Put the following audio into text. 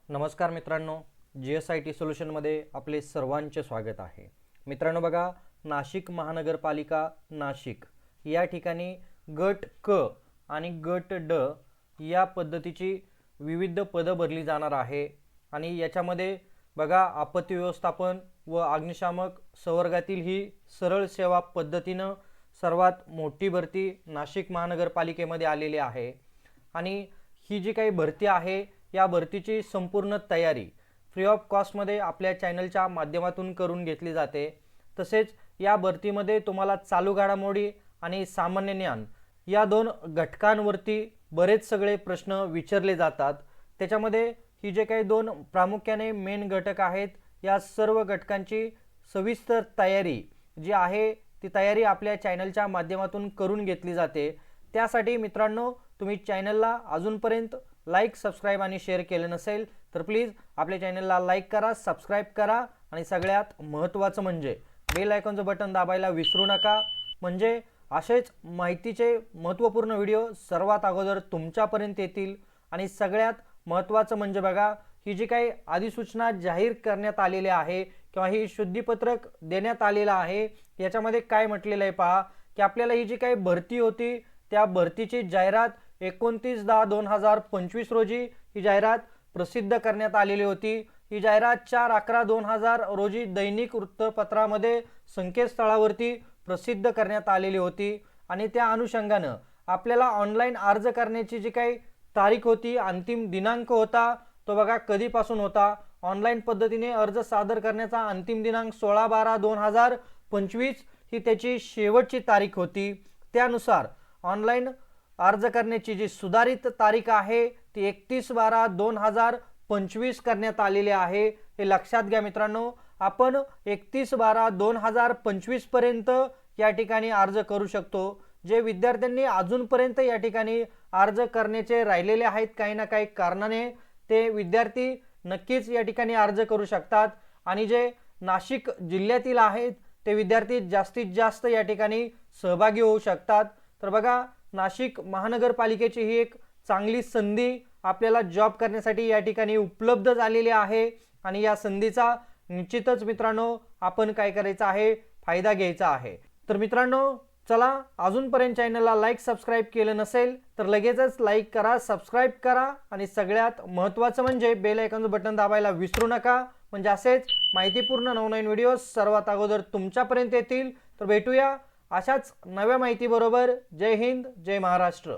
नमस्कार मित्रांनो, GSIT सोल्युशनमध्ये आपले सर्वांचे स्वागत आहे. मित्रांनो बघा, नाशिक महानगरपालिका नाशिक या ठिकाणी गट क आणि गट ड या पद्धतीची विविध पदं भरली जाणार आहे. आणि याच्यामध्ये बघा, आपत्ती व्यवस्थापन व अग्निशामक संवर्गातील ही सरळ सेवा पद्धतीनं सर्वात मोठी भरती नाशिक महानगरपालिकेमध्ये आलेली आहे. आणि ही जी काही भरती आहे या भरतीची संपूर्ण तयारी फ्री ऑफ कॉस्टमध्ये आपल्या चॅनलच्या माध्यमातून करून घेतली जाते. तसेच या भरतीमध्ये तुम्हाला चालू घडामोडी आणि सामान्य ज्ञान या दोन घटकांवरती बरेच सगळे प्रश्न विचारले जातात. त्याच्यामध्ये ही जे काही दोन प्रामुख्याने मेन घटक आहेत, या सर्व घटकांची सविस्तर तयारी जी आहे ती तयारी आपल्या चॅनलच्या माध्यमातून करून घेतली जाते. त्यासाठी मित्रांनो, तुम्ही चॅनलला अजूनपर्यंत लाईक, सबस्क्राईब आणि शेअर केलं नसेल तर प्लीज आपल्या चॅनलला लाईक करा, सबस्क्राईब करा आणि सगळ्यात महत्त्वाचं म्हणजे बेल आयकॉनचं बटन दाबायला विसरू नका. म्हणजे असेच माहितीचे महत्त्वपूर्ण व्हिडिओ सर्वात अगोदर तुमच्यापर्यंत येतील. आणि सगळ्यात महत्त्वाचं म्हणजे बघा, ही जी काही अधिसूचना जाहीर करण्यात आलेली आहे किंवा ही शुद्धीपत्रक देण्यात आलेलं आहे, याच्यामध्ये काय म्हटलेलं आहे पहा, की आपल्याला ही जी काही भरती होती त्या भरतीची जाहिरात 29/10/2025 रोजी ही जाहिरात प्रसिद्ध करण्यात आलेली होती. ही जाहिरात 4/11/2000 रोजी दैनिक वृत्तपत्रामध्ये संकेतस्थळावरती प्रसिद्ध करण्यात आलेली होती. आणि त्या अनुषंगानं आपल्याला ऑनलाईन अर्ज करण्याची जी काही तारीख होती, अंतिम दिनांक होता, तो बघा कधीपासून होता. ऑनलाईन पद्धतीने अर्ज सादर करण्याचा अंतिम दिनांक 16/12/2025 ही त्याची शेवटची तारीख होती. त्यानुसार ऑनलाईन अर्ज करण्याची जी सुधारित तारीख आहे ती 31/12/2025 करण्यात आलेली आहे. हे लक्षात घ्या मित्रांनो, आपण 31/12/2025 पर्यंत या ठिकाणी अर्ज करू शकतो. जे विद्यार्थ्यांनी अजूनपर्यंत या ठिकाणी अर्ज करण्याचे राहिलेले आहेत काही ना काही कारणाने, ते विद्यार्थी नक्कीच या ठिकाणी अर्ज करू शकतात. आणि जे नाशिक जिल्ह्यातील आहेत ते विद्यार्थी जास्तीत जास्त या ठिकाणी सहभागी होऊ शकतात. तर बघा, नाशिक महानगरपालिकेची ही एक चांगली संधी आपल्याला जॉब करण्यासाठी या ठिकाणी उपलब्ध झालेली आहे. आणि या संधीचा निश्चितच मित्रांनो आपण काय करायचं आहे, फायदा घ्यायचा आहे. तर मित्रांनो चला, अजूनपर्यंत चॅनलला लाईक, सबस्क्राईब केलं नसेल तर लगेचच लाईक करा, सबस्क्राईब करा आणि सगळ्यात महत्त्वाचं म्हणजे बेल आयकॉनचं बटन दाबायला विसरू नका. म्हणजे असेच माहितीपूर्ण नवनवीन व्हिडिओ सर्वात अगोदर तुमच्यापर्यंत येतील. तर भेटूया अशाच नव्या माहिती बरोबर. जय हिंद, जय महाराष्ट्र.